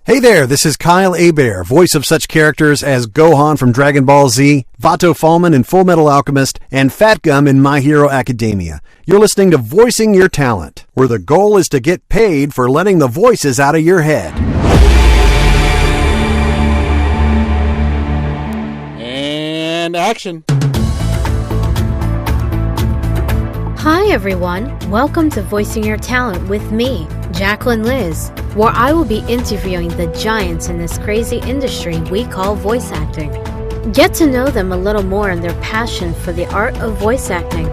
Hey there, this is Kyle Hebert, voice of such characters as Gohan from Dragon Ball Z, Vato Fallman in Full Metal Alchemist, and Fat Gum in My Hero Academia. You're listening to Voicing Your Talent, where the goal is to get paid for letting the voices out of your head. And action. Hi everyone, welcome to Voicing Your Talent with me, Jacquelyn Liz, where I will be interviewing the giants in this crazy industry we call voice acting. Get to know them a little more and their passion for the art of voice acting.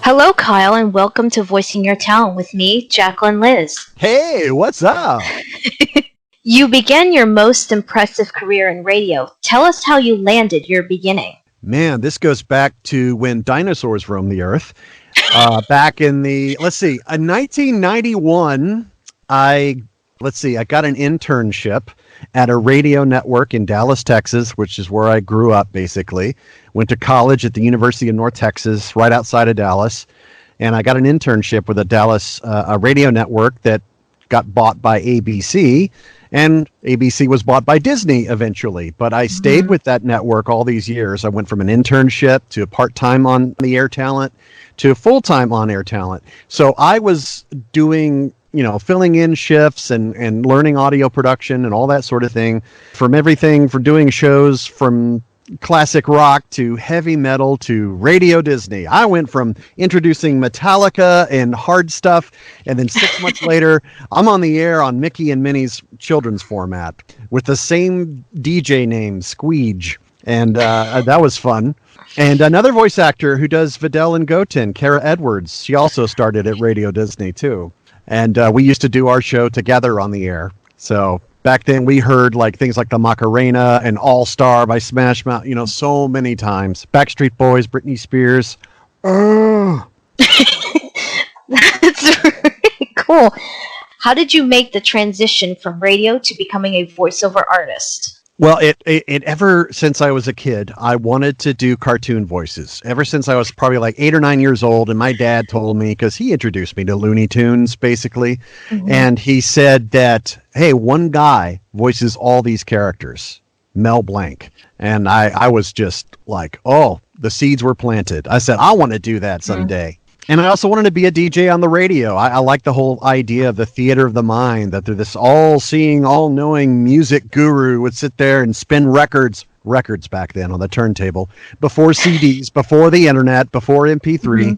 Hello, Kyle, and welcome to Voicing Your Talent with me, Jacquelyn Liz. Hey, what's up? You began your most impressive career in radio. Tell us how you landed your beginning. Man, this goes back to when dinosaurs roamed the earth. Back in the, 1991, I got an internship at a radio network in Dallas, Texas, which is where I grew up, basically. Went to college at the University of North Texas, right outside of Dallas. And I got an internship with a radio network that got bought by ABC. And ABC was bought by Disney eventually. But I stayed with that network all these years. I went from an internship to part-time on the air talent to full-time on-air talent. So I was doing, filling in shifts and learning audio production and all that sort of thing, from everything from doing shows from classic rock to heavy metal to Radio Disney. I went from introducing Metallica and hard stuff, and then 6 months later, I'm on the air on Mickey and Minnie's children's format with the same DJ name, Squeege. And that was fun. And another voice actor who does Videl and Goten, Kara Edwards, she also started at Radio Disney too. And we used to do our show together on the air. So back then we heard things like the Macarena and All Star by Smash Mouth, so many times. Backstreet Boys, Britney Spears. That's really cool. How did you make the transition from radio to becoming a voiceover artist? Well, it ever since I was a kid, I wanted to do cartoon voices. Ever since I was probably 8 or 9 years old, and my dad told me, because he introduced me to Looney Tunes, basically, and he said that, hey, one guy voices all these characters, Mel Blanc. And I was just like, oh, the seeds were planted. I said, I want to do that someday. And I also wanted to be a DJ on the radio. I like the whole idea of the theater of the mind, that they're this all-seeing, all-knowing music guru would sit there and spin records back then on the turntable, before CDs, before the internet, before MP3,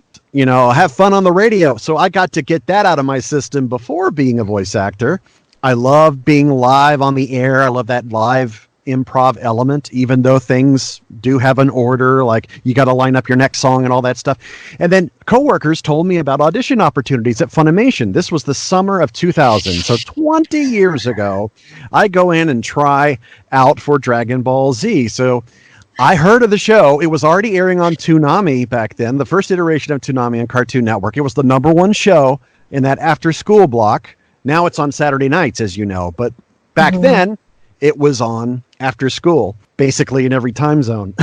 have fun on the radio. So I got to get that out of my system before being a voice actor. I love being live on the air. I love that live improv element, even though things do have an order, like you got to line up your next song and all that stuff. And then coworkers told me about audition opportunities at Funimation. This was the summer of 2000, so 20 years ago. I go in and try out for Dragon Ball Z. So I heard of the show. It was already airing on Toonami back then, the first iteration of Toonami on Cartoon Network. It was the #1 show in that after school block. Now it's on Saturday nights, as you know, but back then it was on after school, basically in every time zone.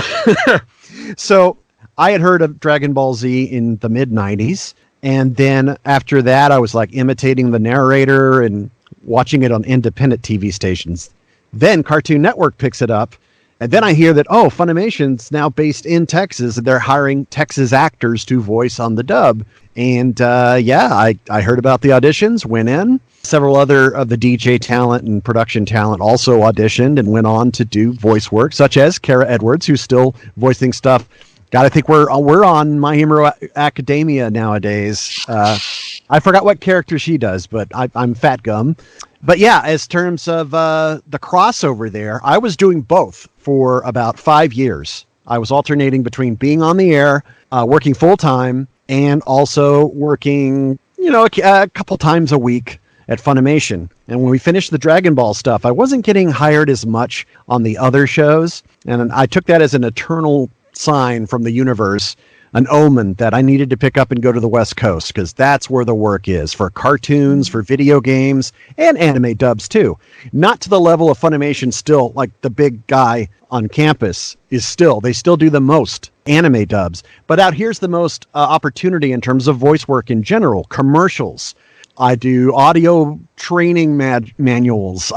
So I had heard of Dragon Ball Z in the mid-90s. And then after that, I was imitating the narrator and watching it on independent TV stations. Then Cartoon Network picks it up. And then I hear that, Funimation's now based in Texas, and they're hiring Texas actors to voice on the dub. And I heard about the auditions, went in. Several other of the DJ talent and production talent also auditioned and went on to do voice work, such as Kara Edwards, who's still voicing stuff. God, I think we're on My Hero Academia nowadays. I forgot what character she does, but I'm Fat Gum. But yeah, as terms of the crossover there, I was doing both for about 5 years. I was alternating between being on the air, working full time, and also working, a couple times a week at Funimation. And when we finished the Dragon Ball stuff, I wasn't getting hired as much on the other shows. And I took that as an eternal sign from the universe, an omen that I needed to pick up and go to the West Coast, because that's where the work is for cartoons, for video games, and anime dubs too. Not to the level of Funimation still, like the big guy on campus they still do the most anime dubs. But out here's the most opportunity in terms of voice work in general, commercials, I do audio training manuals.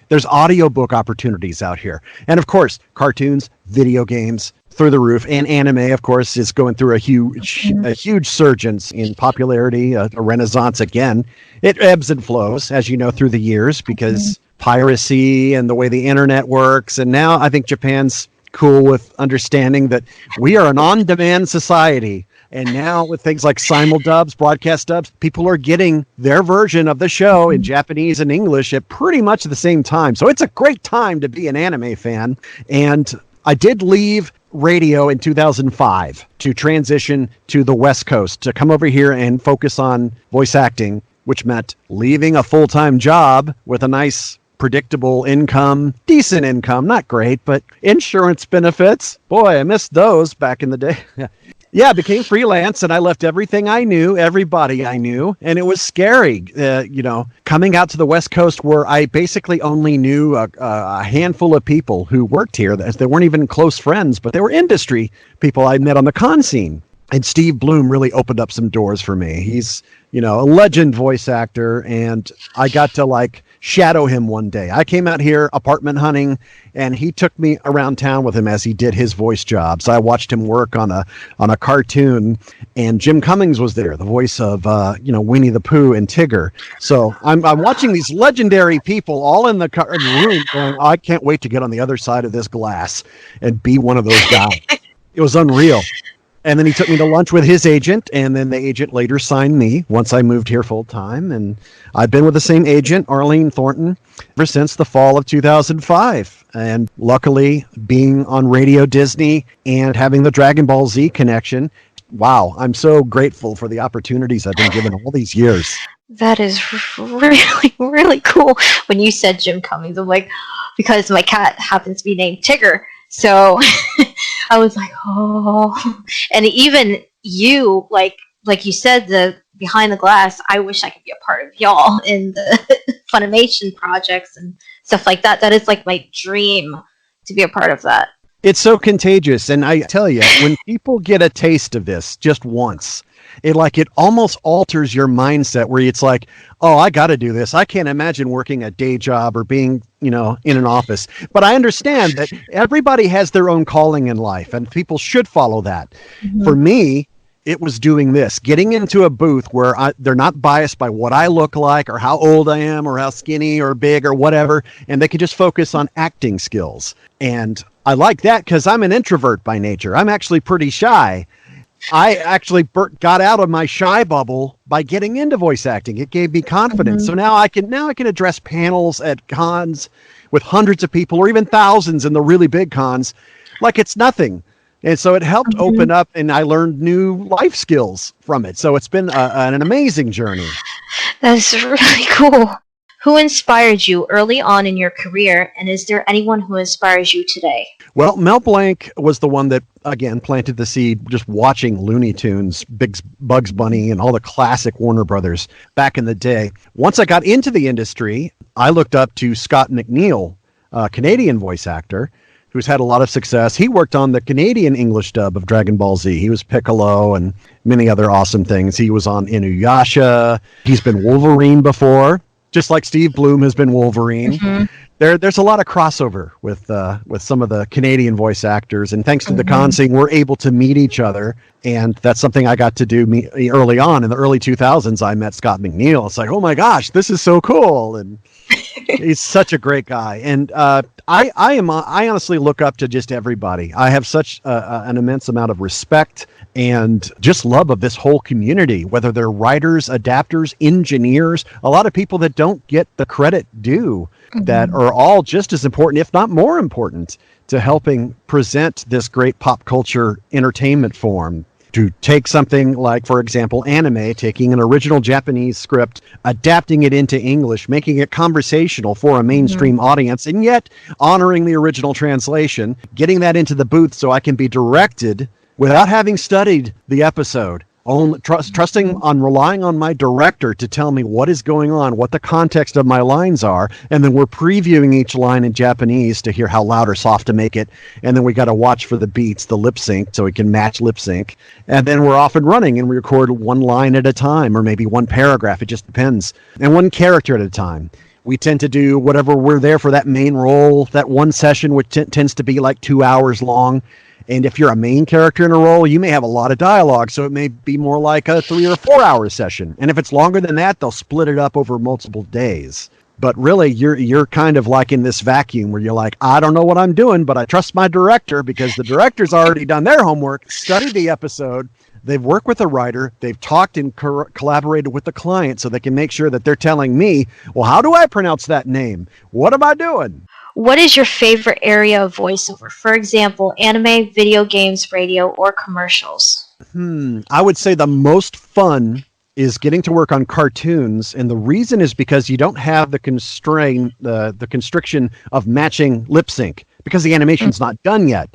There's audiobook opportunities out here. And of course, cartoons, video games, through the roof. And anime, of course, is going through a huge surge in popularity, a renaissance again. It ebbs and flows, as you know, through the years because piracy and the way the internet works. And now I think Japan's cool with understanding that we are an on-demand society. And now with things like simuldubs, broadcast dubs, people are getting their version of the show in Japanese and English at pretty much the same time. So it's a great time to be an anime fan. And I did leave radio in 2005 to transition to the West Coast, to come over here and focus on voice acting, which meant leaving a full-time job with a nice predictable income, decent income, not great, but insurance benefits. Boy, I missed those back in the day. Yeah, I became freelance and I left everything I knew, everybody I knew, and it was scary, coming out to the West Coast where I basically only knew a handful of people who worked here. They weren't even close friends, but they were industry people I met on the con scene. And Steve Bloom really opened up some doors for me. He's, a legend voice actor, and I got to shadow him one day. I came out here apartment hunting, and he took me around town with him as he did his voice jobs. I watched him work on a cartoon, and Jim Cummings was there, the voice of Winnie the Pooh and Tigger. So I'm watching these legendary people all in the room going, I can't wait to get on the other side of this glass and be one of those guys. It was unreal. And then he took me to lunch with his agent, and then the agent later signed me once I moved here full time. And I've been with the same agent, Arlene Thornton, ever since the fall of 2005. And luckily, being on Radio Disney and having the Dragon Ball Z connection, wow, I'm so grateful for the opportunities I've been given all these years. That is really, really cool. When you said Jim Cummings, I'm like, because my cat happens to be named Tigger. So I was like, oh. And even you, like you said, the behind the glass, I wish I could be a part of y'all in the Funimation projects and stuff like that. That is like my dream to be a part of that. It's so contagious. And I tell you, when people get a taste of this just once, it almost alters your mindset where it's like, oh, I got to do this. I can't imagine working a day job or being, in an office. But I understand that everybody has their own calling in life and people should follow that. Mm-hmm. For me, it was doing this, getting into a booth where they're not biased by what I look like or how old I am or how skinny or big or whatever. And they can just focus on acting skills. And I like that because I'm an introvert by nature. I'm actually pretty shy. I actually got out of my shy bubble by getting into voice acting. It gave me confidence. Mm-hmm. So now I can address panels at cons with hundreds of people or even thousands in the really big cons like it's nothing. And so it helped open up, and I learned new life skills from it. So it's been an amazing journey. That's really cool. Who inspired you early on in your career, and is there anyone who inspires you today? Well, Mel Blanc was the one that, again, planted the seed just watching Looney Tunes, Big Bugs Bunny, and all the classic Warner Brothers back in the day. Once I got into the industry, I looked up to Scott McNeil, a Canadian voice actor, who's had a lot of success. He worked on the Canadian English dub of Dragon Ball Z. He was Piccolo and many other awesome things. He was on Inuyasha. He's been Wolverine before, just like Steve Bloom has been Wolverine. Mm-hmm. There's a lot of crossover with some of the Canadian voice actors, and thanks to the con scene, we're able to meet each other, and that's something I got to do early on. In the early 2000s, I met Scott McNeil. It's like, oh my gosh, this is so cool, and he's such a great guy. And I honestly look up to just everybody. I have such an immense amount of respect and just love of this whole community, whether they're writers, adapters, engineers, a lot of people that don't get the credit due, that are all just as important, if not more important, to helping present this great pop culture entertainment form. To take something like, for example, anime, taking an original Japanese script, adapting it into English, making it conversational for a mainstream audience, and yet honoring the original translation, getting that into the booth so I can be directed without having studied the episode trusting on relying on my director to tell me what is going on, what the context of my lines are, and then we're previewing each line in Japanese to hear how loud or soft to make it, and then we got to watch for the beats, the lip sync, so we can match lip sync, and then we're off and running, and we record one line at a time, or maybe one paragraph, it just depends, and one character at a time. We tend to do whatever we're there for that main role, that one session, which tends to be like 2 hours long. And if you're a main character in a role, you may have a lot of dialogue, so it may be more like a 3 or 4 hour session. And if it's longer than that, they'll split it up over multiple days. But really, you're kind of like in this vacuum where you're like, I don't know what I'm doing, but I trust my director because the director's already done their homework, studied the episode, they've worked with a writer, they've talked and collaborated with the client so they can make sure that they're telling me, well, how do I pronounce that name? What am I doing? What is your favorite area of voiceover? For example, anime, video games, radio, or commercials? I would say the most fun is getting to work on cartoons, and the reason is because you don't have the constriction of matching lip sync because the animation's not done yet.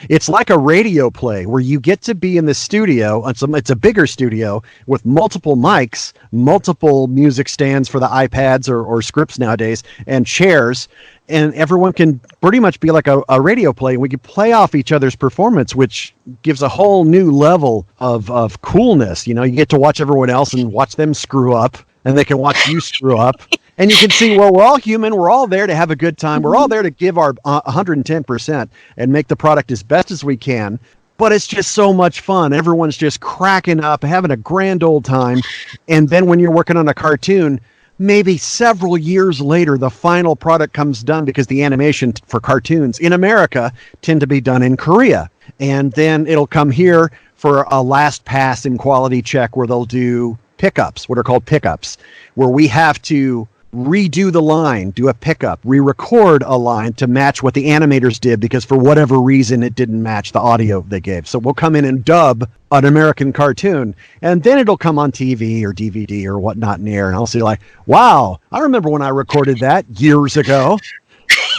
It's like a radio play where you get to be in the studio. It's a bigger studio with multiple mics, multiple music stands for the iPads or scripts nowadays, and chairs. And everyone can pretty much be like a radio play. We can play off each other's performance, which gives a whole new level of coolness. You know, you get to watch everyone else and watch them screw up, and they can watch you screw up. And you can see, well, we're all human. We're all there to have a good time. We're all there to give our 110% and make the product as best as we can. But it's just so much fun. Everyone's just cracking up, having a grand old time. And then when you're working on a cartoon, maybe several years later, the final product comes done because the animation for cartoons in America tend to be done in Korea. And then it'll come here for a last pass and quality check where they'll do pickups, what are called pickups, where we have to redo the line, do a pickup, re-record a line to match what the animators did because for whatever reason it didn't match the audio they gave. So we'll come in and dub an American cartoon, and then it'll come on TV or DVD or whatnot in the air, and I'll see like, wow, I remember when I recorded that years ago.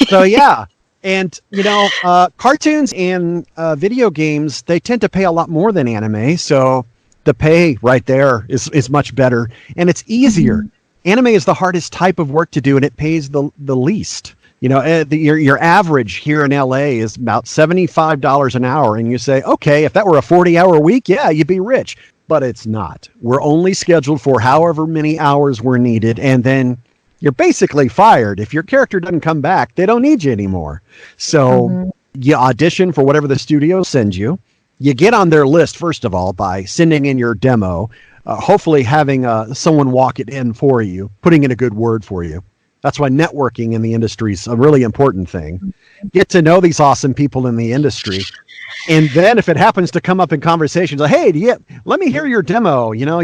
So yeah. And, you know, cartoons and video games, they tend to pay a lot more than anime, so the pay right there is much better, and it's easier. Anime is the hardest type of work to do, and it pays the least. You know, your average here in LA is about $75 an hour, and you say, okay, if that were a 40-hour week, yeah, you'd be rich. But it's not. We're only scheduled for however many hours we're needed, and then you're basically fired. If your character doesn't come back, they don't need you anymore. So you audition for whatever the studio sends you. You get on their list, first of all, by sending in your demo, hopefully having someone walk it in for you, putting in a good word for you. That's why networking in the industry is a really important thing. Get to know these awesome people in the industry. And then if it happens to come up in conversations, like, hey, let me hear your demo. You know,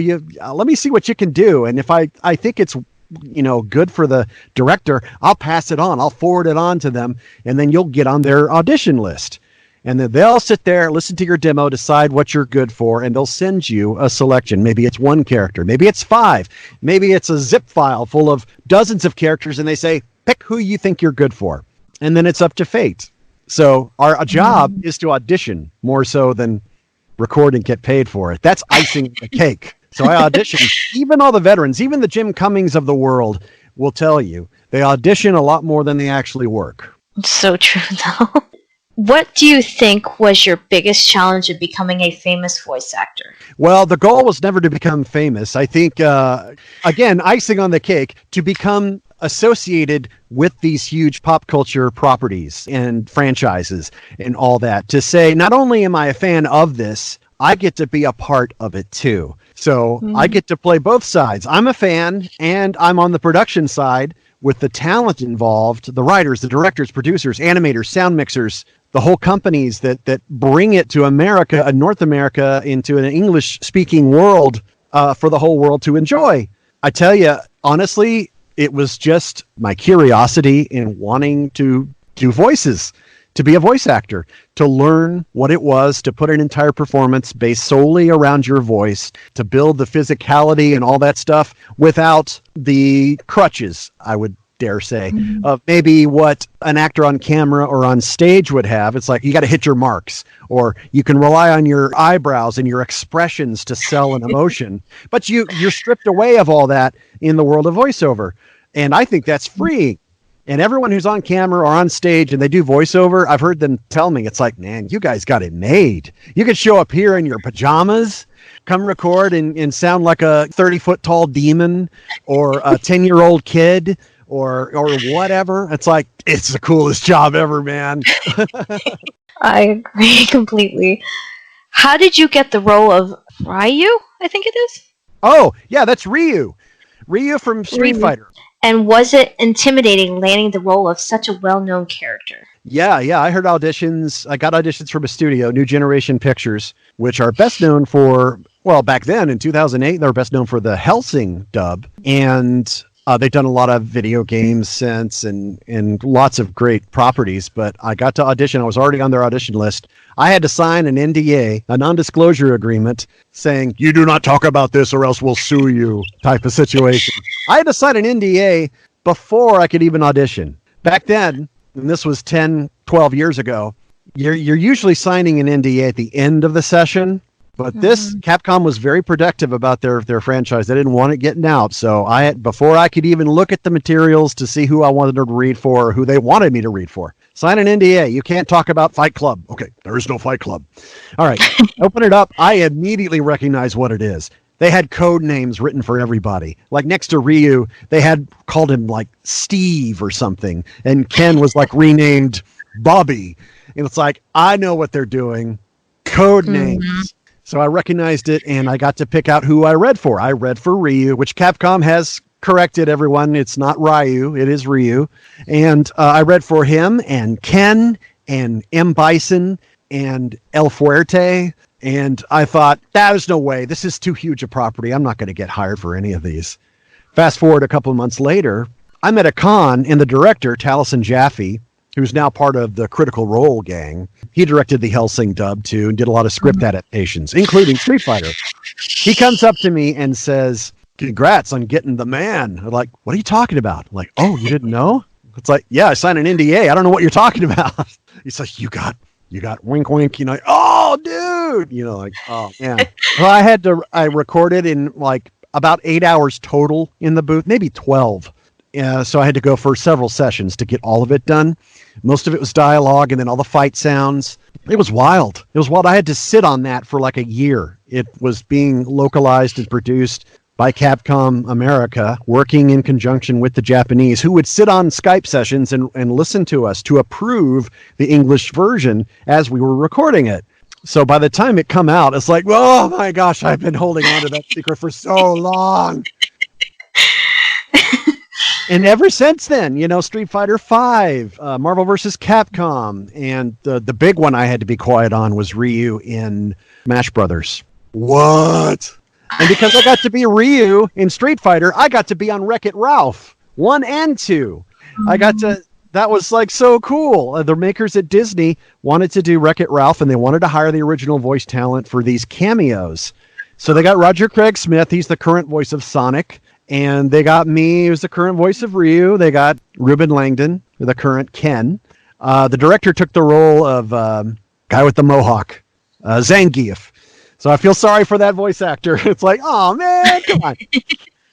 let me see what you can do. And if I think it's, you know, good for the director, I'll pass it on. I'll forward it on to them. And then you'll get on their audition list. And then they'll sit there, listen to your demo, decide what you're good for, and they'll send you a selection. Maybe it's one character. Maybe it's 5. Maybe it's a zip file full of dozens of characters, and they say, pick who you think you're good for. And then it's up to fate. So our job is to audition more so than record and get paid for it. That's icing the cake. So I audition. Even all the veterans, even the Jim Cummings of the world will tell you, they audition a lot more than they actually work. It's so true, though. What do you think was your biggest challenge in becoming a famous voice actor? Well, the goal was never to become famous. I think, again, icing on the cake, to become associated with these huge pop culture properties and franchises and all that. To say, not only am I a fan of this, I get to be a part of it too. So I get to play both sides. I'm a fan and I'm on the production side with the talent involved, the writers, the directors, producers, animators, sound mixers, the whole companies that bring it to America, North America, into an English-speaking world for the whole world to enjoy. I tell you, honestly, it was just my curiosity in wanting to do voices, to be a voice actor, to learn what it was, to put an entire performance based solely around your voice, to build the physicality and all that stuff without the crutches, I would dare say, of maybe what an actor on camera or on stage would have. It's like you got to hit your marks, or you can rely on your eyebrows and your expressions to sell an emotion. But you're stripped away of all that in the world of voiceover. And I think that's free. And everyone who's on camera or on stage and they do voiceover, I've heard them tell me, it's like, man, you guys got it made. You could show up here in your pajamas, come record and sound like a 30-foot tall demon or a 10-year-old kid or whatever. It's like, it's the coolest job ever, man. I agree completely. How did you get the role of Ryu? I think it is. Oh, yeah, that's Ryu. Ryu from Street Fighter. And was it intimidating landing the role of such a well-known character? Yeah. I heard auditions. I got auditions from a studio, New Generation Pictures, which are best known for, well, back then in 2008, they were best known for the Hellsing dub. And they've done a lot of video games since and lots of great properties. But I got to audition. I was already on their audition list. I had to sign an NDA, a non-disclosure agreement, saying, you do not talk about this or else we'll sue you type of situation. I had to sign an NDA before I could even audition. Back then, and this was 10, 12 years ago, you're usually signing an NDA at the end of the session. But this Capcom was very protective about their franchise. They didn't want it getting out. So before I could even look at the materials to see who I wanted to read for or who they wanted me to read for, sign an NDA. You can't talk about Fight Club. Okay, there is no Fight Club. All right, open it up. I immediately recognize what it is. They had code names written for everybody. Like next to Ryu, they had called him like Steve or something. And Ken was like renamed Bobby. And it's like, I know what they're doing. Code names. So I recognized it, and I got to pick out who I read for. I read for Ryu, which Capcom has corrected everyone. It's not Ryu, it is Ryu. And I read for him and Ken and M. Bison and El Fuerte. And I thought, there's no way. This is too huge a property. I'm not going to get hired for any of these. Fast forward a couple of months later, I'm at a con, and the director, Taliesin Jaffe, who's now part of the Critical Role gang, he directed the Hellsing dub too and did a lot of script adaptations, including Street Fighter. He comes up to me and says, congrats on getting the man. I'm like, what are you talking about? I'm like, oh, you didn't know? It's like, yeah, I signed an NDA. I don't know what you're talking about. He's like, you got wink, wink, oh, dude, like, oh, man. Well, I recorded in like about 8 hours total in the booth, maybe 12. So I had to go for several sessions to get all of it done. Most of it was dialogue and then all the fight sounds. It was wild. I had to sit on that for like a year. It was being localized and produced by Capcom America, working in conjunction with the Japanese, who would sit on Skype sessions and listen to us to approve the English version as we were recording it. So by the time it come out, it's like, oh my gosh, I've been holding on to that secret for so long. And ever since then, Street Fighter V, Marvel vs. Capcom, and the big one I had to be quiet on was Ryu in Smash Brothers. What? And because I got to be Ryu in Street Fighter, I got to be on Wreck-It Ralph 1 and 2. That was like so cool. The makers at Disney wanted to do Wreck-It Ralph, and they wanted to hire the original voice talent for these cameos. So they got Roger Craig Smith. He's the current voice of Sonic. And they got me, who's the current voice of Ryu. They got Ruben Langdon, the current Ken. The director took the role of guy with the mohawk, Zangief. So I feel sorry for that voice actor. It's like, oh, man, come on.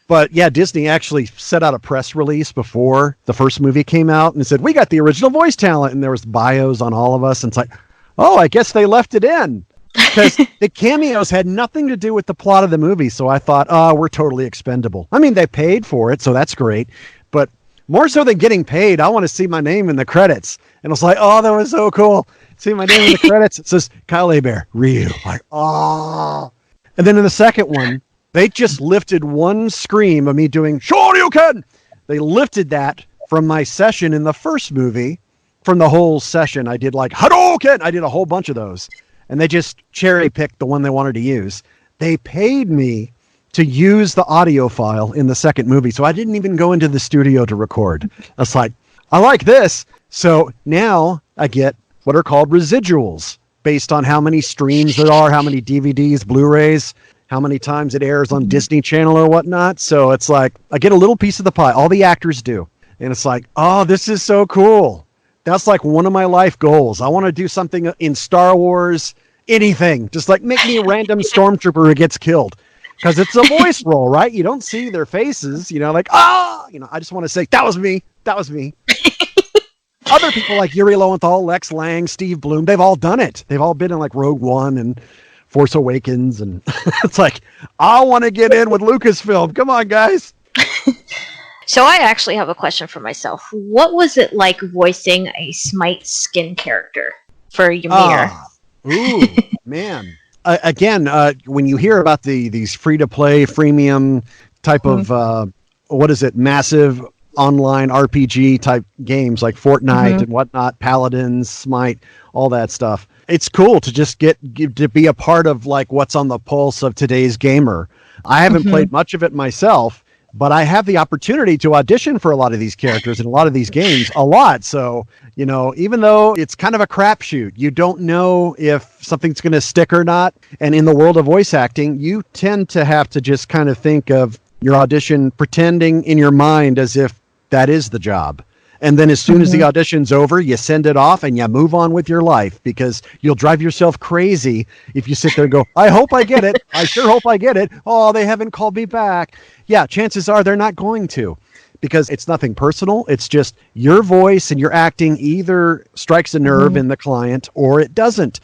But yeah, Disney actually set out a press release before the first movie came out and said, we got the original voice talent. And there was bios on all of us. And it's like, oh, I guess they left it in. Because the cameos had nothing to do with the plot of the movie. So I thought, oh, we're totally expendable. I mean, they paid for it, so that's great. But more so than getting paid, I want to see my name in the credits. And it's like, oh, that was so cool. See my name in the credits. It says Kyle Hebert, Ryu. Like, oh. And then in the second one, they just lifted one scream of me doing Shoryuken. They lifted that from my session in the first movie. From the whole session, I did like Hadouken. I did a whole bunch of those. And they just cherry-picked the one they wanted to use. They paid me to use the audio file in the second movie, so I didn't even go into the studio to record. I was like, I like this. So now I get what are called residuals, based on how many streams there are, how many DVDs, Blu-rays, how many times it airs on Disney Channel or whatnot. So it's like, I get a little piece of the pie. All the actors do. And it's like, oh, this is so cool. That's like one of my life goals. I want to do something in Star Wars, anything. Just like make me a random stormtrooper who gets killed. Because it's a voice role, right? You don't see their faces, like, I just want to say, that was me. That was me. Other people like Yuri Lowenthal, Lex Lang, Steve Bloom, they've all done it. They've all been in like Rogue One and Force Awakens. And it's like, I want to get in with Lucasfilm. Come on, guys. So I actually have a question for myself. What was it like voicing a Smite skin character for Ymir? Ooh, man. Again, when you hear about these free-to-play, freemium type of, massive online RPG type games like Fortnite and whatnot, Paladins, Smite, all that stuff, it's cool to just get to be a part of like what's on the pulse of today's gamer. I haven't played much of it myself, but I have the opportunity to audition for a lot of these characters in a lot of these games a lot. So, even though it's kind of a crapshoot, you don't know if something's going to stick or not. And in the world of voice acting, you tend to have to just kind of think of your audition pretending in your mind as if that is the job. And then as soon as the audition's over, you send it off and you move on with your life, because you'll drive yourself crazy if you sit there and go, I hope I get it. I sure hope I get it. Oh, they haven't called me back. Yeah, chances are they're not going to, because it's nothing personal. It's just your voice and your acting either strikes a nerve in the client or it doesn't.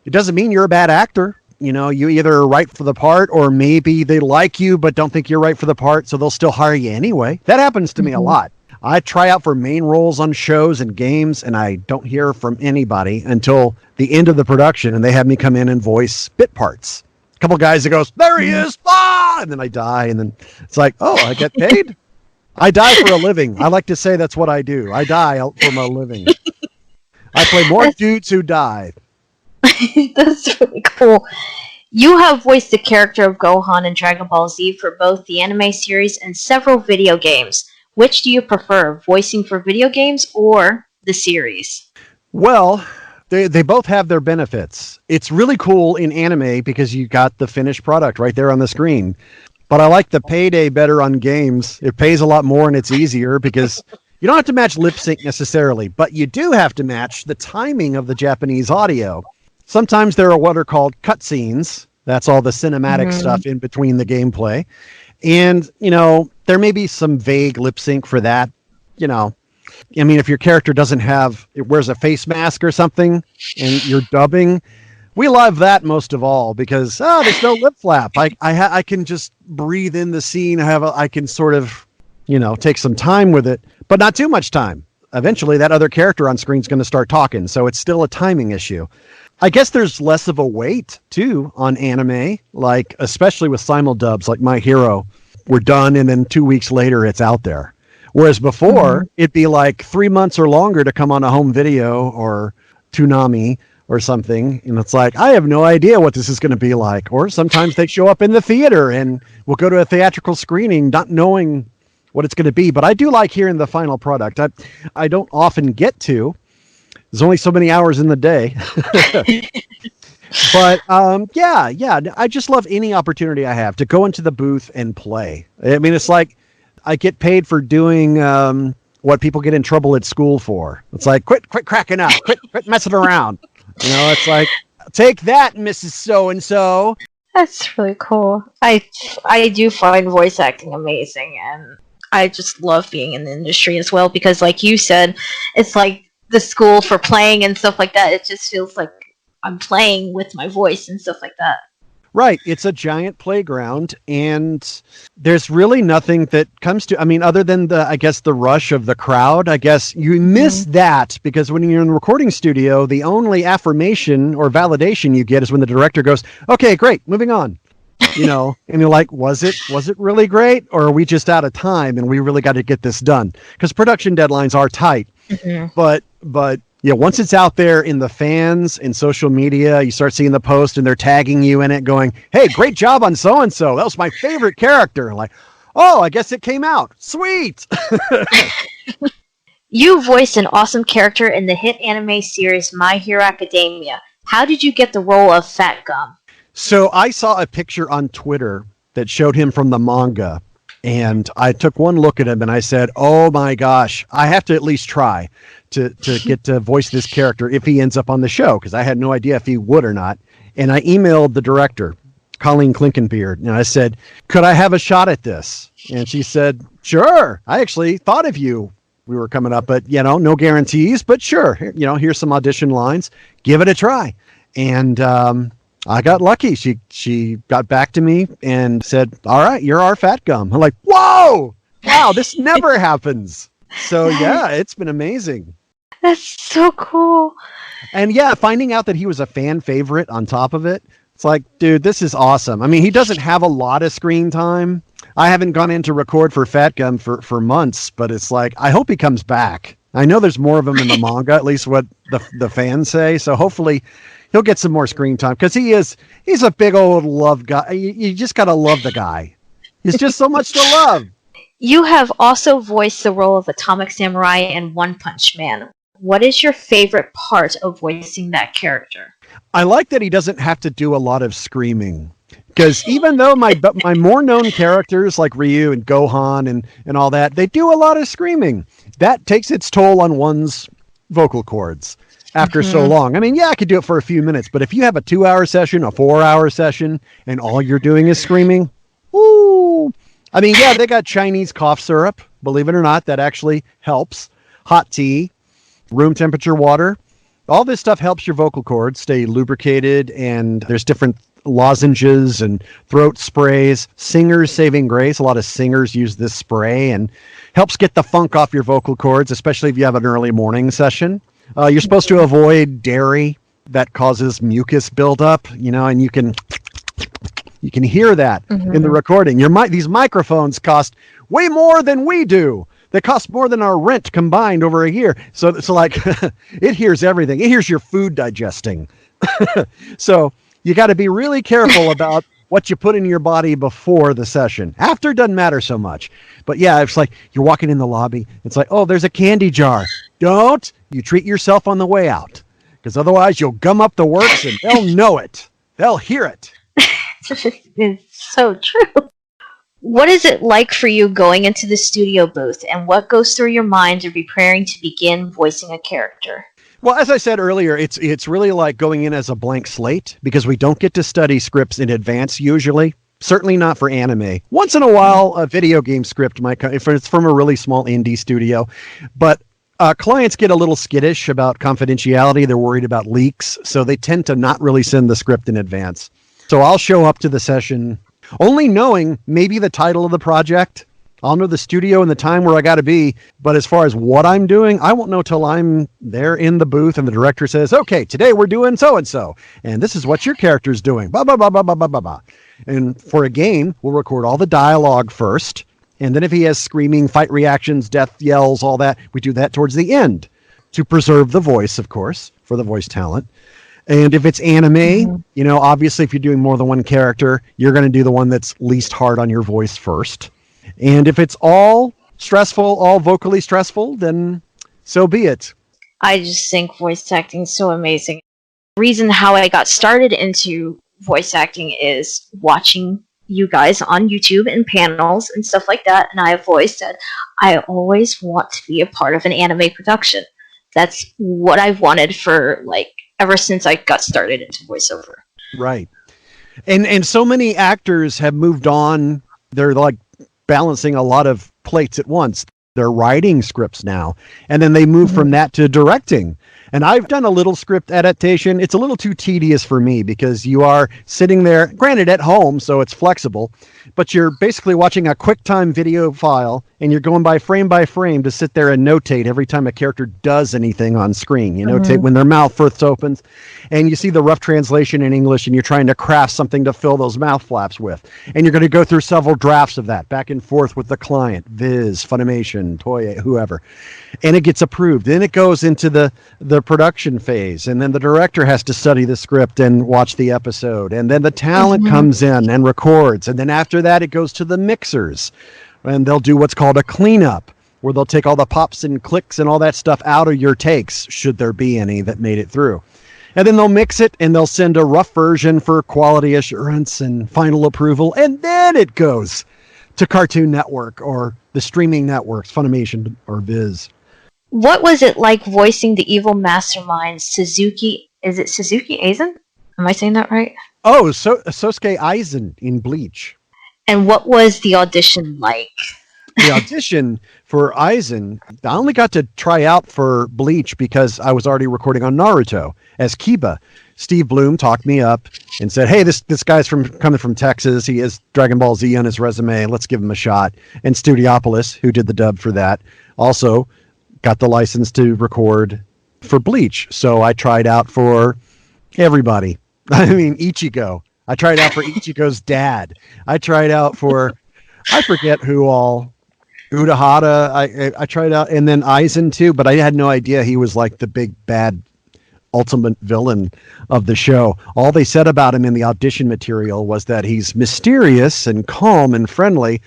It doesn't mean you're a bad actor. You either are right for the part, or maybe they like you but don't think you're right for the part, so they'll still hire you anyway. That happens to me a lot. I try out for main roles on shows and games, and I don't hear from anybody until the end of the production, and they have me come in and voice bit parts. A couple guys that goes, there he is, and then I die, and then it's like, oh, I get paid? I die for a living. I like to say that's what I do. I die from a living. I play more dudes who die. That's really cool. You have voiced the character of Gohan in Dragon Ball Z for both the anime series and several video games. Which do you prefer, voicing for video games or the series? Well, they both have their benefits. It's really cool in anime because you got the finished product right there on the screen. But I like the payday better on games. It pays a lot more and it's easier because you don't have to match lip sync necessarily, but you do have to match the timing of the Japanese audio. Sometimes there are what are called cutscenes. That's all the cinematic stuff in between the gameplay. And, there may be some vague lip sync for that. If your character wears a face mask or something and you're dubbing, we love that most of all because, there's no lip flap. I can just breathe in the scene. I can sort of, take some time with it, but not too much time. Eventually that other character on screen is going to start talking. So it's still a timing issue. I guess there's less of a weight too on anime, like especially with simuldubs like My Hero. We're done and then 2 weeks later it's out there. Whereas before it'd be like 3 months or longer to come on a home video or Toonami or something. And it's like, I have no idea what this is going to be like. Or sometimes they show up in the theater and we'll go to a theatrical screening not knowing what it's going to be. But I do like hearing the final product. I don't often get to. There's only so many hours in the day. But I just love any opportunity I have to go into the booth and play. I mean, it's like I get paid for doing what people get in trouble at school for. It's like, quit cracking up, quit messing around. It's like, take that, Mrs. So-and-so. That's really cool. I do find voice acting amazing, and I just love being in the industry as well because, like you said, it's like the school for playing and stuff like that. It just feels like I'm playing with my voice and stuff like that. Right. It's a giant playground and there's really nothing that comes to, other than the rush of the crowd. I guess you miss that because when you're in the recording studio, the only affirmation or validation you get is when the director goes, okay, great, moving on. And you're like, was it really great? Or are we just out of time and we really got to get this done? Because production deadlines are tight. But once it's out there in the fans and social media, you start seeing the post and they're tagging you in it going, hey, great job on so-and-so. That was my favorite character. Like, oh, I guess it came out. Sweet. You voiced an awesome character in the hit anime series My Hero Academia. How did you get the role of Fat Gum? So I saw a picture on Twitter that showed him from the manga. And I took one look at him and I said, oh my gosh, I have to at least try to get to voice this character if he ends up on the show, because I had no idea if he would or not. And I emailed the director, Colleen Klinkenbeard, and I said, could I have a shot at this? And she said, sure. I actually thought of you. We were coming up, but no guarantees, but sure. Here's some audition lines. Give it a try. And I got lucky. She got back to me and said, all right, you're our Fat Gum. I'm like, whoa, wow, this never happens. So yeah, it's been amazing. That's so cool. And yeah, finding out that he was a fan favorite on top of it, it's like, dude, this is awesome. I mean, he doesn't have a lot of screen time. I haven't gone in to record for Fat Gum for months, but it's like, I hope he comes back. I know there's more of him in the manga, at least what the fans say. So hopefully he'll get some more screen time, because he's a big old love guy. You just got to love the guy. He's just so much to love. You have also voiced the role of Atomic Samurai and One Punch Man. What is your favorite part of voicing that character? I like that he doesn't have to do a lot of screaming, because even though my more known characters like Ryu and Gohan and all that, they do a lot of screaming. That takes its toll on one's vocal cords after so long. I mean, yeah, I could do it for a few minutes, but if you have a 2-hour session, a 4-hour session, and all you're doing is screaming, woo! I mean, yeah, they got Chinese cough syrup, believe it or not, that actually helps. Hot tea, room temperature water. All this stuff helps your vocal cords stay lubricated, and there's different lozenges and throat sprays. Singers Saving Grace, a lot of singers use this spray and helps get the funk off your vocal cords, especially if you have an early morning session. You're supposed to avoid dairy that causes mucus buildup, and you can hear that in the recording. These microphones cost way more than we do. They cost more than our rent combined over a year. So like, it hears everything. It hears your food digesting. So you got to be really careful about what you put in your body before the session. After doesn't matter so much. But yeah, it's like you're walking in the lobby. It's like, oh, there's a candy jar. Don't you treat yourself on the way out, because otherwise you'll gum up the works and they'll know it. They'll hear it. It's so true. What is it like for you going into the studio booth, and what goes through your mind as preparing to begin voicing a character? Well, as I said earlier, it's really like going in as a blank slate, because we don't get to study scripts in advance usually. Certainly not for anime. Once in a while, a video game script might come if it's from a really small indie studio. But clients get a little skittish about confidentiality. They're worried about leaks, so they tend to not really send the script in advance. So I'll show up to the session only knowing maybe the title of the project. I'll know the studio and the time where I got to be. But as far as what I'm doing, I won't know till I'm there in the booth and the director says, okay, today we're doing so-and-so. And this is what your character's doing. Blah, blah, blah, blah, blah, blah, blah, blah. And for a game, we'll record all the dialogue first. And then if he has screaming, fight reactions, death yells, all that, we do that towards the end to preserve the voice, of course, for the voice talent. And if it's anime, obviously if you're doing more than one character, you're going to do the one that's least hard on your voice first. And if it's all stressful, all vocally stressful, then so be it. I just think voice acting is so amazing. The reason how I got started into voice acting is watching you guys on YouTube and panels and stuff like that. And I have always said, I always want to be a part of an anime production. That's what I've wanted for ever since I got started into voiceover. Right. And so many actors have moved on. They're like balancing a lot of plates at once. They're writing scripts now. And then they move from that to directing. And I've done a little script adaptation. It's a little too tedious for me because you are sitting there, granted at home, so it's flexible, but you're basically watching a QuickTime video file and you're going by frame to sit there and notate every time a character does anything on screen. You notate when their mouth first opens and you see the rough translation in English and you're trying to craft something to fill those mouth flaps with. And you're going to go through several drafts of that back and forth with the client, Viz, Funimation, Toei, whoever. And it gets approved. Then it goes into the production phase, and then the director has to study the script and watch the episode, and then the talent comes in and records, and then after that it goes to the mixers, and they'll do what's called a cleanup, where they'll take all the pops and clicks and all that stuff out of your takes, should there be any that made it through. And then they'll mix it, and they'll send a rough version for quality assurance and final approval, and then it goes to Cartoon Network or the streaming networks, Funimation or Viz. What was it like voicing the evil mastermind Sōsuke? Is it Sōsuke Aizen? Am I saying that right? Oh, Sōsuke Aizen in Bleach. And what was the audition like? The audition for Aizen, I only got to try out for Bleach because I was already recording on Naruto as Kiba. Steve Bloom talked me up and said, hey, this guy's coming from Texas. He has Dragon Ball Z on his resume. Let's give him a shot. And Studiopolis, who did the dub for that, also got the license to record for Bleach. So I tried out for everybody. I mean, Ichigo. I tried out for Ichigo's dad. I tried out for, I forget who all. Urahara, I tried out, and then Aizen too, but I had no idea he was like the big bad ultimate villain of the show. All they said about him in the audition material was that he's mysterious and calm and friendly,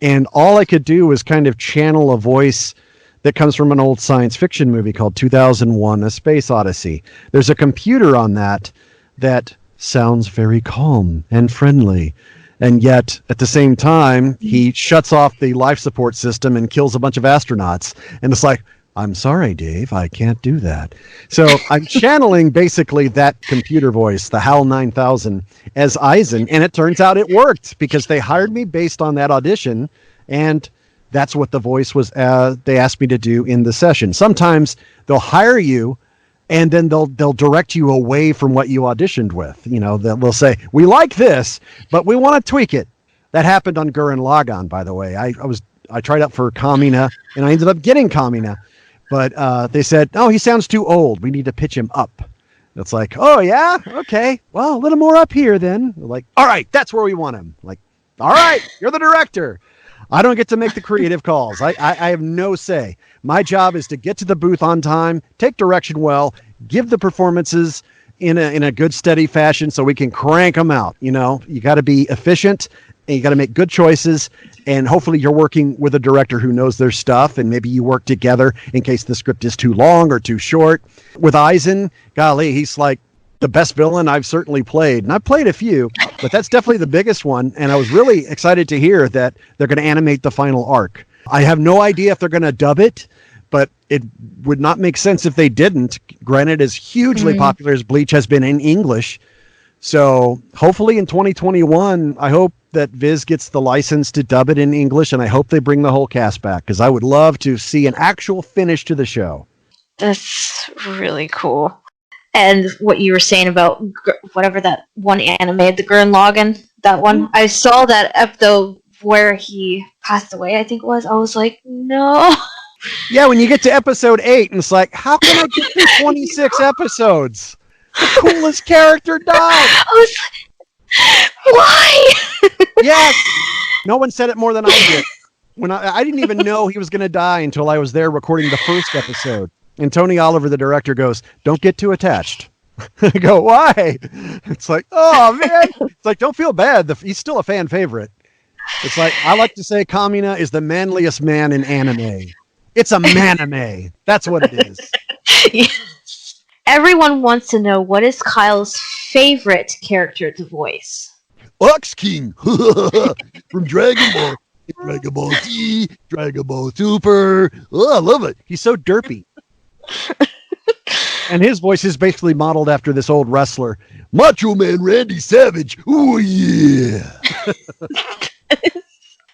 and all I could do was kind of channel a voice that comes from an old science fiction movie called 2001: A Space Odyssey. There's a computer on that sounds very calm and friendly. And yet, at the same time, he shuts off the life support system and kills a bunch of astronauts. And it's like, I'm sorry, Dave, I can't do that. So I'm channeling basically that computer voice, the HAL 9000, as Aizen. And it turns out it worked because they hired me based on that audition. And that's what the voice was they asked me to do in the session. Sometimes they'll hire you and then they'll direct you away from what you auditioned with. You know, they'll say, we like this, but we want to tweak it. That happened on Gurren Lagann, by the way. I tried out for Kamina, and I ended up getting Kamina. But they said, oh, he sounds too old. We need to pitch him up. It's like, oh, yeah? Okay. Well, a little more up here then. They're like, all right, that's where we want him. Like, all right, you're the director. I don't get to make the creative calls. I have no say. My job is to get to the booth on time, take direction well, give the performances in a good, steady fashion so we can crank them out. You know, you got to be efficient and you got to make good choices. And hopefully you're working with a director who knows their stuff, and maybe you work together in case the script is too long or too short. With Aizen, golly, he's like the best villain I've certainly played. And I've played a few, but that's definitely the biggest one. And I was really excited to hear that they're going to animate the final arc. I have no idea if they're going to dub it, but it would not make sense if they didn't. Granted, as hugely popular as Bleach has been in English. So hopefully in 2021, I hope that Viz gets the license to dub it in English, and I hope they bring the whole cast back because I would love to see an actual finish to the show. That's really cool. And what you were saying about whatever that one anime, the Gurren Lagann, that one, I saw that episode where he passed away, I think it was. I was like, no. Yeah, when you get to episode 8, and it's like, how can I get through 26 episodes? The coolest character died. I was like, why? Yes. No one said it more than I did. When I didn't even know he was going to die until I was there recording the first episode. And Tony Oliver, the director, goes, don't get too attached. I go, why? It's like, oh, man. It's like, don't feel bad. He's still a fan favorite. It's like, I like to say Kamina is the manliest man in anime. It's a manime. That's what it is. Yes. Everyone wants to know, what is Kyle's favorite character to voice? Ox King from Dragon Ball. Dragon Ball Z, Dragon Ball Super. Oh, I love it. He's so derpy. And his voice is basically modeled after this old wrestler. Macho Man Randy Savage. Oh, yeah.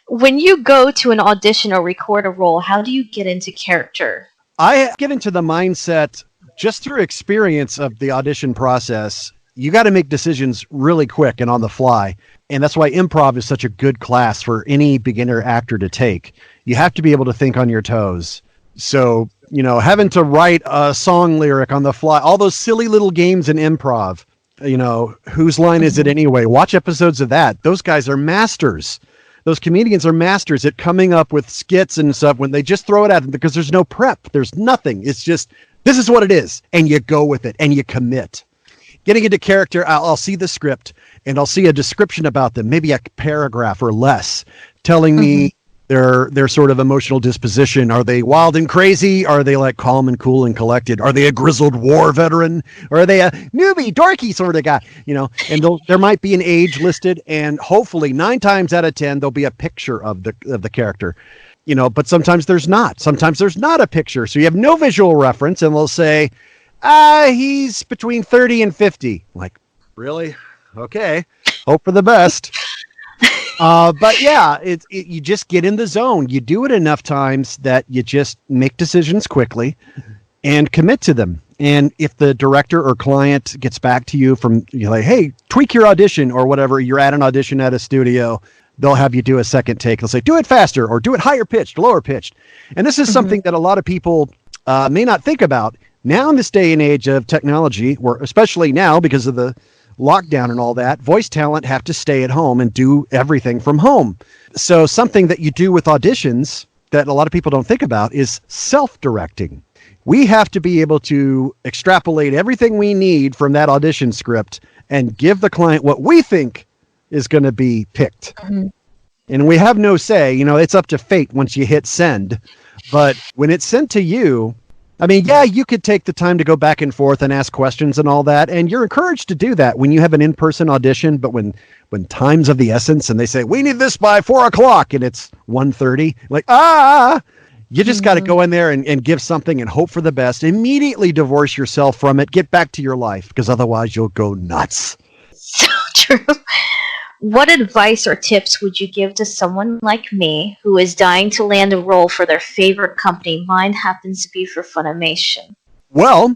When you go to an audition or record a role, how do you get into character? I get into the mindset just through experience of the audition process. You got to make decisions really quick and on the fly. And that's why improv is such a good class for any beginner actor to take. You have to be able to think on your toes. So, you know, having to write a song lyric on the fly, all those silly little games in improv, you know, whose line is it anyway? Watch episodes of that. Those guys are masters. Those comedians are masters at coming up with skits and stuff when they just throw it at them because there's no prep. There's nothing. It's just, this is what it is. And you go with it and you commit. Getting into character, I'll see the script and I'll see a description about them, maybe a paragraph or less, telling me their sort of emotional disposition. Are they wild and crazy? Are they like calm and cool and collected? Are they a grizzled war veteran? Or are they a newbie, dorky sort of guy? And there might be an age listed, and hopefully 9 times out of 10 there'll be a picture of the character. But sometimes there's not. Sometimes there's not a picture, so you have no visual reference, and they'll say, he's between 30 and 50. Like, really? Okay, hope for the best. But yeah, you just get in the zone. You do it enough times that you just make decisions quickly and commit to them. And if the director or client gets back to you from, like, hey, tweak your audition or whatever, you're at an audition at a studio, they'll have you do a second take. They'll say, do it faster or do it higher pitched, lower pitched. And this is something that a lot of people may not think about. Now in this day and age of technology, where especially now because of the lockdown and all that, voice talent have to stay at home and do everything from home. So something that you do with auditions that a lot of people don't think about is self-directing. We have to be able to extrapolate everything we need from that audition script and give the client what we think is going to be picked. And we have no say, it's up to fate once you hit send. But when it's sent to you, I mean, yeah, you could take the time to go back and forth and ask questions and all that. And you're encouraged to do that when you have an in-person audition. But when time's of the essence and they say, we need this by 4:00 and it's 1:30, like, you just got to go in there and give something and hope for the best. Immediately divorce yourself from it. Get back to your life, because otherwise you'll go nuts. So true. What advice or tips would you give to someone like me who is dying to land a role for their favorite company? Mine happens to be for Funimation. Well,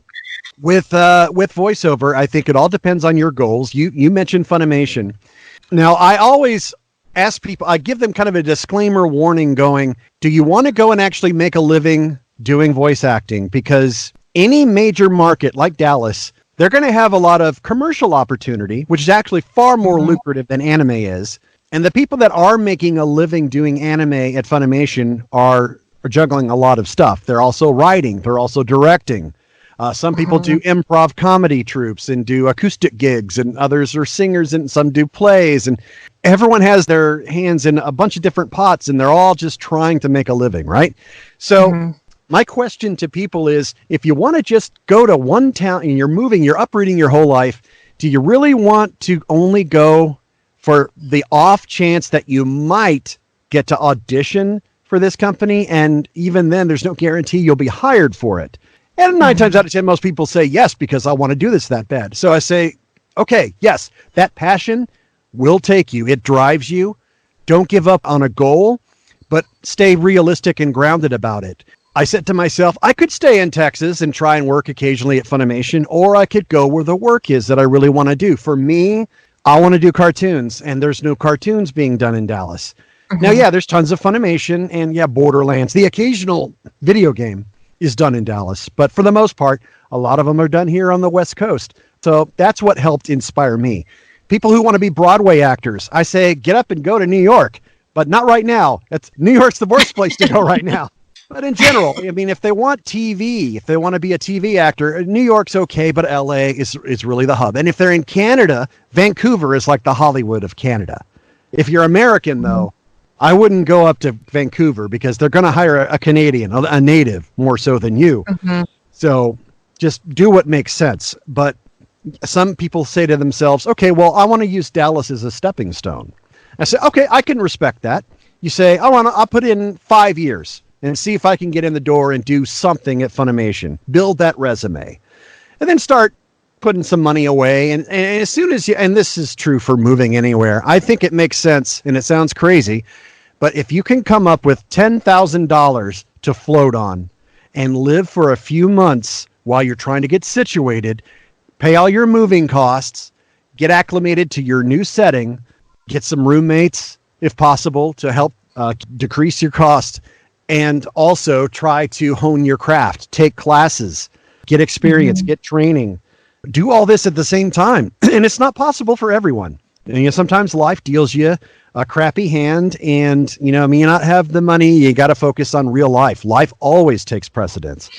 with voiceover, I think it all depends on your goals. You mentioned Funimation. Now, I always ask people, I give them kind of a disclaimer warning going, do you want to go and actually make a living doing voice acting? Because any major market like Dallas, they're going to have a lot of commercial opportunity, which is actually far more lucrative than anime is. And the people that are making a living doing anime at Funimation are juggling a lot of stuff. They're also writing. They're also directing. Some people do improv comedy troupes and do acoustic gigs, and others are singers, and some do plays. And everyone has their hands in a bunch of different pots, and they're all just trying to make a living, right? So my question to people is, if you want to just go to one town and you're uprooting your whole life, do you really want to only go for the off chance that you might get to audition for this company? And even then, there's no guarantee you'll be hired for it. And 9 times out of 10, most people say yes, because I want to do this that bad. So I say, okay, yes, that passion will take you. It drives you. Don't give up on a goal, but stay realistic and grounded about it. I said to myself, I could stay in Texas and try and work occasionally at Funimation, or I could go where the work is that I really want to do. For me, I want to do cartoons, and there's no cartoons being done in Dallas. Now, yeah, there's tons of Funimation and, yeah, Borderlands. The occasional video game is done in Dallas, but for the most part, a lot of them are done here on the West Coast. So that's what helped inspire me. People who want to be Broadway actors, I say, get up and go to New York, but not right now. New York's the worst place to go right now. But in general, I mean, if they want TV, if they want to be a TV actor, New York's okay, but LA is really the hub. And if they're in Canada, Vancouver is like the Hollywood of Canada. If you're American, though, I wouldn't go up to Vancouver, because they're going to hire a Canadian, a native, more so than you. So just do what makes sense. But some people say to themselves, okay, well, I want to use Dallas as a stepping stone. I say, okay, I can respect that. You say, I'll put in 5 years and see if I can get in the door and do something at Funimation. Build that resume. And then start putting some money away. And as soon as and this is true for moving anywhere, I think it makes sense, and it sounds crazy, but if you can come up with $10,000 to float on and live for a few months while you're trying to get situated, pay all your moving costs, get acclimated to your new setting, get some roommates, if possible, to help decrease your cost, and also try to hone your craft, take classes, get experience, get training, do all this at the same time. And it's not possible for everyone. And sometimes life deals you a crappy hand, and you not have the money. You got to focus on real life. Life always takes precedence.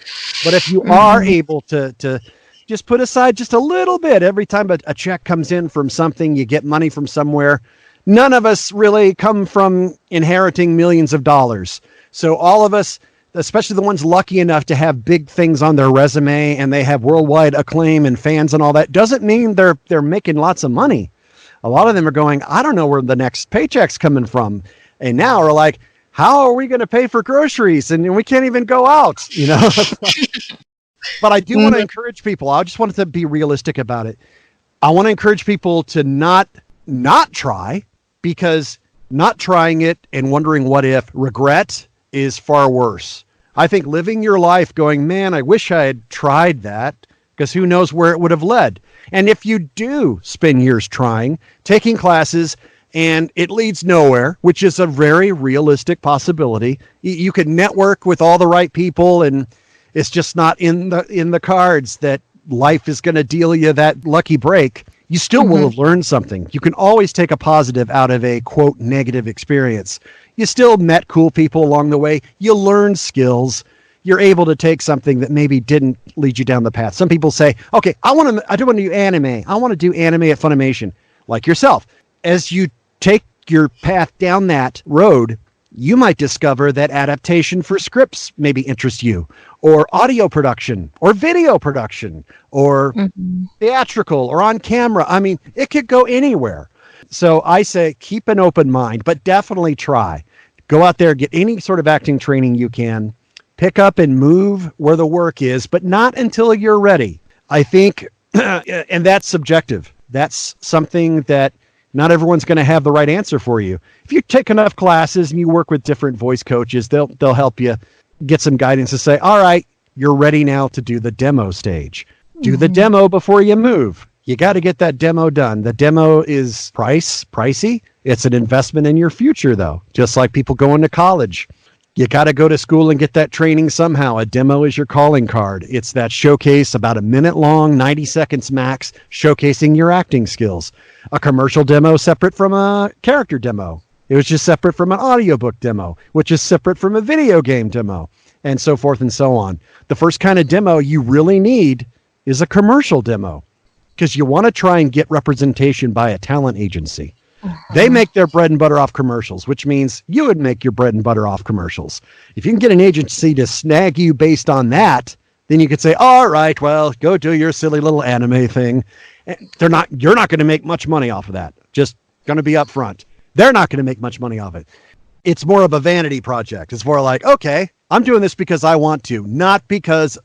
But if you are able to just put aside just a little bit every time a check comes in from something, you get money from somewhere, none of us really come from inheriting millions of dollars. So all of us, especially the ones lucky enough to have big things on their resume and they have worldwide acclaim and fans and all that, doesn't mean they're making lots of money. A lot of them are going, I don't know where the next paycheck's coming from. And now are like, how are we going to pay for groceries? And we can't even go out, you know? But I do want to encourage people. I just wanted to be realistic about it. I want to encourage people to not try, because not trying it and wondering what if, regret is far worse. I think living your life going, man, I wish I had tried that, because who knows where it would have led. And if you do spend years trying, taking classes, and it leads nowhere, which is a very realistic possibility, you could network with all the right people, and it's just not in the cards that life is going to deal you that lucky break. You still will have learned something. You can always take a positive out of a, quote, negative experience. You still met cool people along the way. You learned skills. You're able to take something that maybe didn't lead you down the path. Some people say, okay, I do want to do anime. I want to do anime at Funimation, like yourself. As you take your path down that road, you might discover that adaptation for scripts maybe interests you, or audio production, or video production, or theatrical, or on camera. I mean, it could go anywhere. So I say keep an open mind, but definitely try. Go out there, get any sort of acting training you can. Pick up and move where the work is, but not until you're ready. I think, and that's subjective. That's something that not everyone's going to have the right answer for you. If you take enough classes and you work with different voice coaches, they'll help you get some guidance to say, all right, you're ready now to do the demo stage. Do the demo before you move. You got to get that demo done. The demo is pricey. It's an investment in your future, though, just like people going to college. You got to go to school and get that training somehow. A demo is your calling card. It's that showcase, about a minute long, 90 seconds max, showcasing your acting skills. A commercial demo separate from a character demo. It was just separate from an audiobook demo, which is separate from a video game demo, and so forth and so on. The first kind of demo you really need is a commercial demo, because you want to try and get representation by a talent agency. They make their bread and butter off commercials, which means you would make your bread and butter off commercials. If you can get an agency to snag you based on that, then you could say, all right, well, go do your silly little anime thing. You're not going to make much money off of that. Just going to be upfront. They're not going to make much money off it. It's more of a vanity project. It's more like, okay, I'm doing this because I want to, not because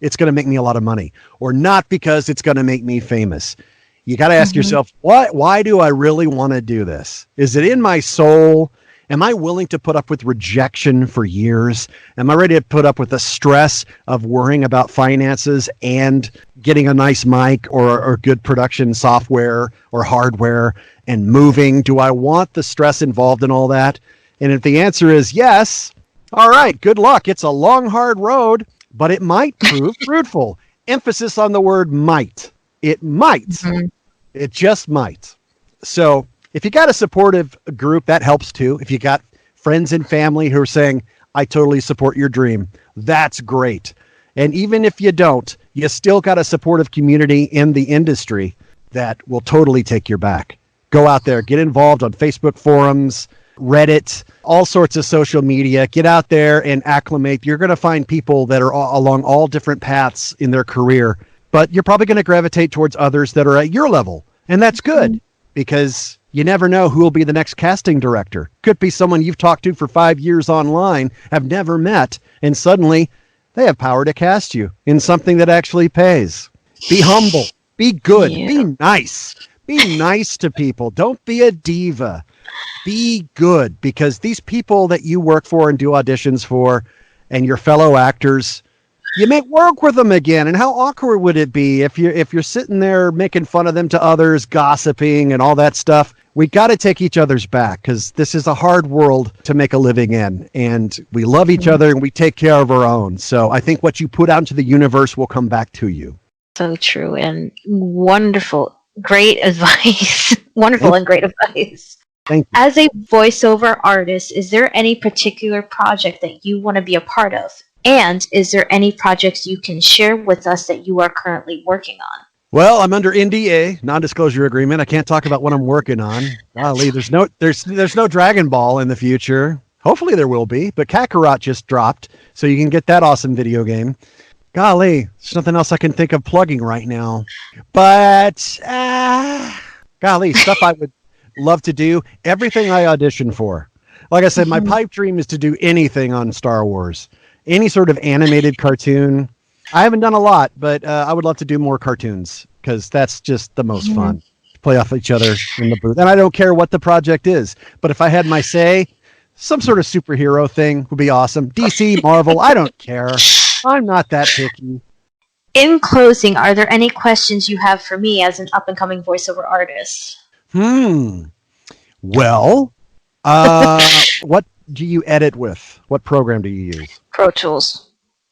it's going to make me a lot of money, or not because it's going to make me famous. You got to ask yourself, why do I really want to do this? Is it in my soul? Am I willing to put up with rejection for years? Am I ready to put up with the stress of worrying about finances and getting a nice mic or good production software or hardware and moving? Do I want the stress involved in all that? And if the answer is yes, all right, good luck. It's a long, hard road, but it might prove fruitful. Emphasis on the word might. It might. It just might. So if you got a supportive group, that helps too. If you got friends and family who are saying, I totally support your dream, that's great. And even if you don't, you still got a supportive community in the industry that will totally take your back. Go out there, get involved on Facebook forums, Reddit, all sorts of social media. Get out there and acclimate. You're going to find people that are along all different paths in their career, but you're probably going to gravitate towards others that are at your level. And that's good, because you never know who will be the next casting director. Could be someone you've talked to for 5 years online, have never met, and suddenly they have power to cast you in something that actually pays. Be humble. Be good. Be nice. Be nice to people. Don't be a diva. Be good, because these people that you work for and do auditions for and your fellow actors, you may work with them again. And how awkward would it be if you're sitting there making fun of them to others, gossiping and all that stuff? We got to take each other's back, because this is a hard world to make a living in, and we love each other and we take care of our own. So I think what you put out into the universe will come back to you. So true, and wonderful, great advice. Wonderful and great advice. Thank you. As a voiceover artist, is there any particular project that you want to be a part of? And is there any projects you can share with us that you are currently working on? Well, I'm under NDA, non-disclosure agreement. I can't talk about what I'm working on. Golly, there's no Dragon Ball in the future. Hopefully there will be, but Kakarot just dropped, so you can get that awesome video game. Golly, there's nothing else I can think of plugging right now. But, golly, stuff I would love to do. Everything I audition for. Like I said, my pipe dream is to do anything on Star Wars. Any sort of animated cartoon. I haven't done a lot, but I would love to do more cartoons because that's just the most fun. Play off each other in the booth. And I don't care what the project is, but if I had my say, some sort of superhero thing would be awesome. DC, Marvel, I don't care. I'm not that picky. In closing, are there any questions you have for me as an up-and-coming voiceover artist? Well, what do you edit with? What program do you use? Pro Tools.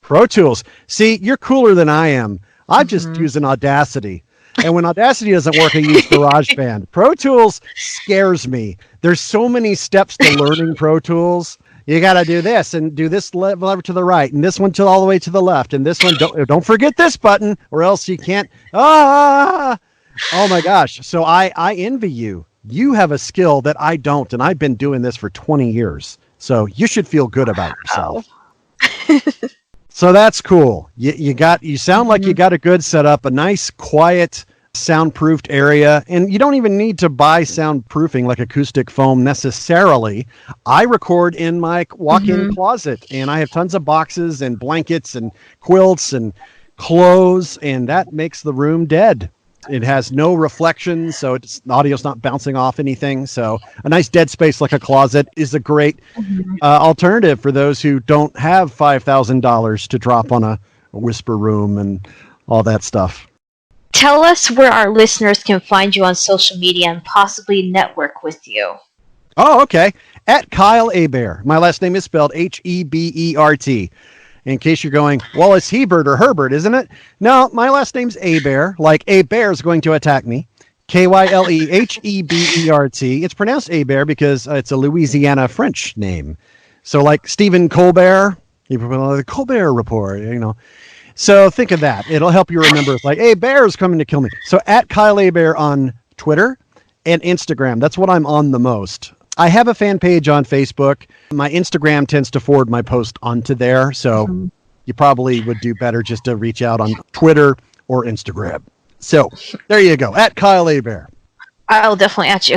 Pro Tools. See, you're cooler than I am. I just use an Audacity. And when Audacity doesn't work, I use GarageBand. Pro Tools scares me. There's so many steps to learning Pro Tools. You got to do this and do this lever to the right and this one all the way to the left. And this one, don't forget this button or else you can't. Oh my gosh. So I envy you. You have a skill that I don't. And I've been doing this for 20 years. So you should feel good about yourself. So that's cool. You sound like you got a good setup, a nice, quiet, soundproofed area, and you don't even need to buy soundproofing like acoustic foam necessarily. I record in my walk-in closet, and I have tons of boxes and blankets and quilts and clothes, and that makes the room dead. It has no reflection, so audio's not bouncing off anything. So a nice dead space like a closet is a great alternative for those who don't have $5,000 to drop on a whisper room and all that stuff. Tell us where our listeners can find you on social media and possibly network with you. Oh, okay. At Kyle Hebert. My last name is spelled Hebert. In case you're going, well, it's Hebert or Herbert, isn't it? No, my last name's Hebert, like a bear is going to attack me. Kylehebert. It's pronounced Hebert because it's a Louisiana French name. So like Stephen Colbert, the Colbert Report, you know. So think of that. It'll help you remember. It's like, hey, bear's coming to kill me. So at Kyle Hebert on Twitter and Instagram. That's what I'm on the most. I have a fan page on Facebook. My Instagram tends to forward my post onto there. So you probably would do better just to reach out on Twitter or Instagram. So there you go. At Kyle Hebert. I'll definitely at you.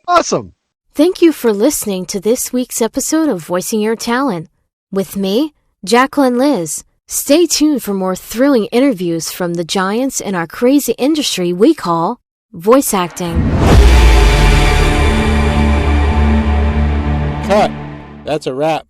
Awesome. Thank you for listening to this week's episode of Voicing Your Talent with me, Jacquelyn Liz. Stay tuned for more thrilling interviews from the giants in our crazy industry we call voice acting. Cut. That's a wrap.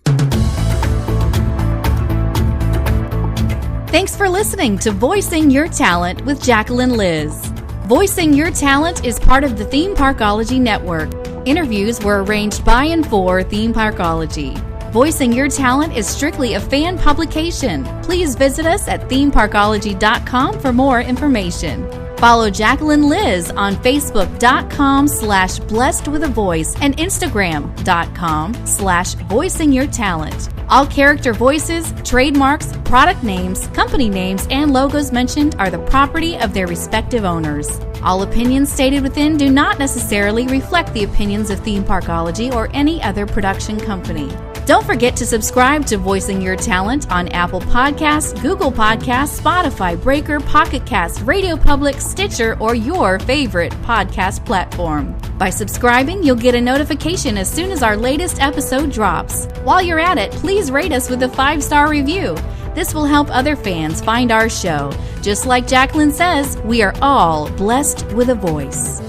Thanks for listening to Voicing Your Talent with Jacquelyn Liz. Voicing Your Talent is part of the Theme Parkology Network. Interviews were arranged by and for Theme Parkology. Voicing Your Talent is strictly a fan publication. Please visit us at themeparkology.com for more information. Follow Jacquelyn Liz on Facebook.com/blessedwithavoice and Instagram.com/voicingyourtalent. All character voices, trademarks, product names, company names, and logos mentioned are the property of their respective owners. All opinions stated within do not necessarily reflect the opinions of Theme Parkology or any other production company. Don't forget to subscribe to Voicing Your Talent on Apple Podcasts, Google Podcasts, Spotify, Breaker, Pocket Cast, Radio Public, Stitcher, or your favorite podcast platform. By subscribing, you'll get a notification as soon as our latest episode drops. While you're at it, please rate us with a 5-star review. This will help other fans find our show. Just like Jacquelyn says, we are all blessed with a voice.